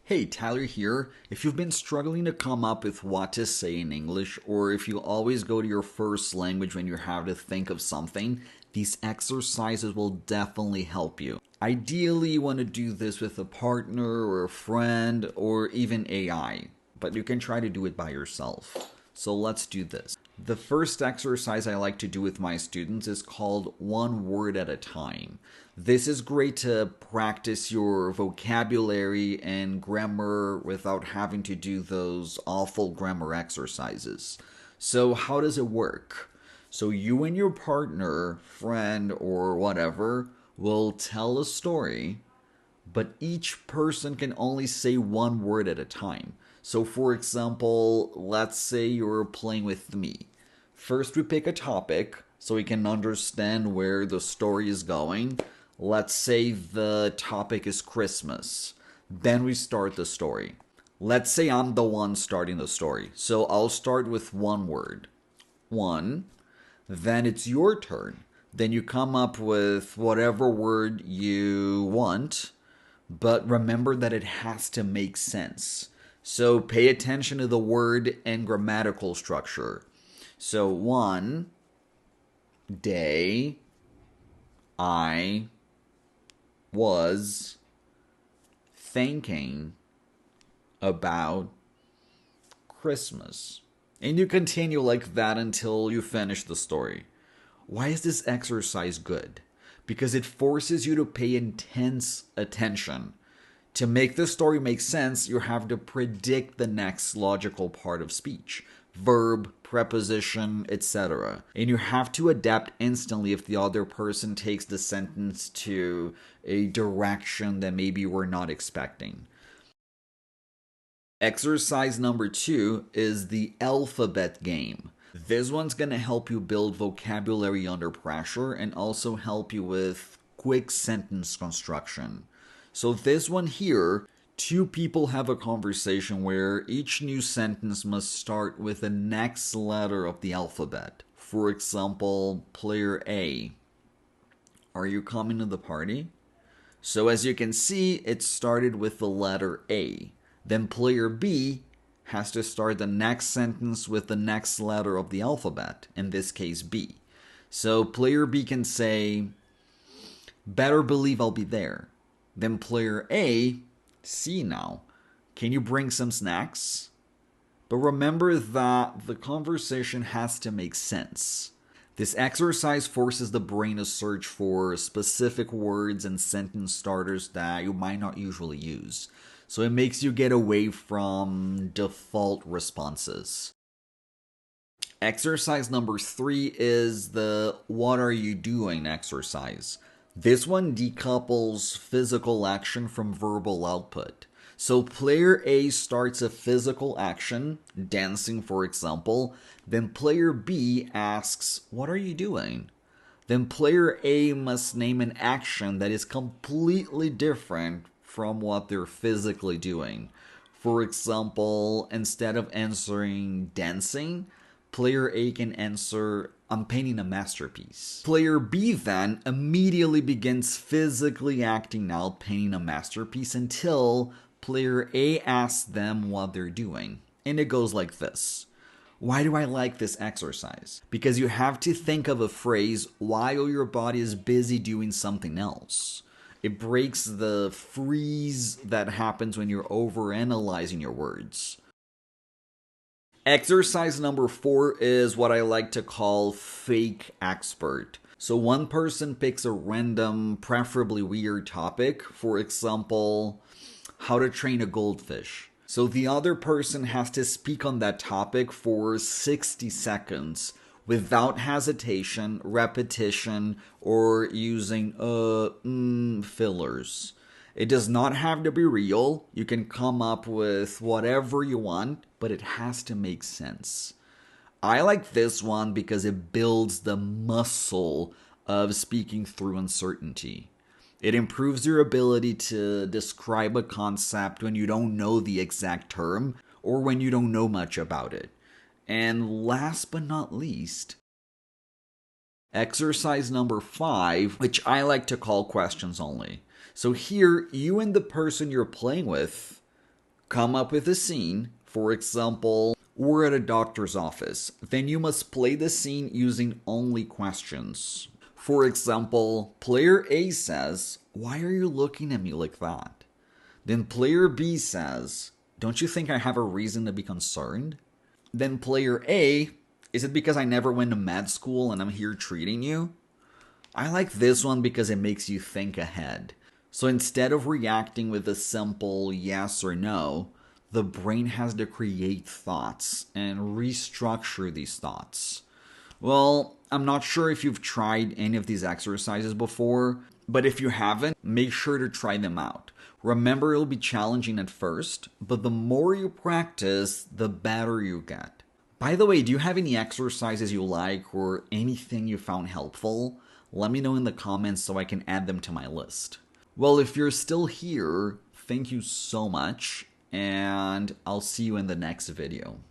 Hey, Tyler here. If you've been struggling to come up with what to say in English, or if you always go to your first language when you have to think of something, these exercises will definitely help you. Ideally, you want to do this with a partner or a friend or even AI, but you can try to do it by yourself. So let's do this. The first exercise I like to do with my students is called one word at a time. This is great to practice your vocabulary and grammar without having to do those awful grammar exercises. So, how does it work? So, you and your partner, friend, or whatever will tell a story, but each person can only say one word at a time. So, for example, let's say you're playing with me. First, we pick a topic so we can understand where the story is going. Let's say the topic is Christmas. Then we start the story. Let's say I'm the one starting the story. So I'll start with one word. One. Then it's your turn. Then you come up with whatever word you want, but remember that it has to make sense. So pay attention to the word and grammatical structure. So one day I was thinking about Christmas. And you continue like that until you finish the story. Why is this exercise good? Because it forces you to pay intense attention. To make the story make sense, you have to predict the next logical part of speech. Verb, preposition, etc. And you have to adapt instantly if the other person takes the sentence to a direction that maybe we're not expecting. Exercise number 2 is the alphabet game. This one's going to help you build vocabulary under pressure and also help you with quick sentence construction. So this one here, two people have a conversation where each new sentence must start with the next letter of the alphabet. For example, player A, are you coming to the party? So as you can see, it started with the letter A. Then player B has to start the next sentence with the next letter of the alphabet, in this case B. So player B can say, better believe I'll be there. Then player A, C now, can you bring some snacks? But remember that the conversation has to make sense. This exercise forces the brain to search for specific words and sentence starters that you might not usually use. So it makes you get away from default responses. Exercise number 3 is the what are you doing exercise. This one decouples physical action from verbal output. So player A starts a physical action, dancing for example, then player B asks, what are you doing? Then player A must name an action that is completely different from what they're physically doing. For example, instead of answering dancing, player A can answer, I'm painting a masterpiece. Player B then immediately begins physically acting out painting a masterpiece until player A asks them what they're doing. And it goes like this. Why do I like this exercise? Because you have to think of a phrase while your body is busy doing something else. It breaks the freeze that happens when you're overanalyzing your words. Exercise number 4 is what I like to call fake expert. So one person picks a random, preferably weird topic. For example, how to train a goldfish. So the other person has to speak on that topic for 60 seconds without hesitation, repetition, or using fillers. It does not have to be real. You can come up with whatever you want, but it has to make sense. I like this one because it builds the muscle of speaking through uncertainty. It improves your ability to describe a concept when you don't know the exact term or when you don't know much about it. And last but not least, exercise number 5, which I like to call questions only. So here, you and the person you're playing with Come up with a scene. For example, we're at a doctor's office. Then you must play the scene using only questions. For example, player A says, "Why are you looking at me like that?" Then player B says, "Don't you think I have a reason to be concerned?" Then player A, "Is it because I never went to med school and I'm here treating you?" I like this one because it makes you think ahead. So instead of reacting with a simple yes or no, the brain has to create thoughts and restructure these thoughts. Well, I'm not sure if you've tried any of these exercises before, but if you haven't, make sure to try them out. Remember, it'll be challenging at first, but the more you practice, the better you get. By the way, do you have any exercises you like or anything you found helpful? Let me know in the comments so I can add them to my list. Well, if you're still here, thank you so much, and I'll see you in the next video.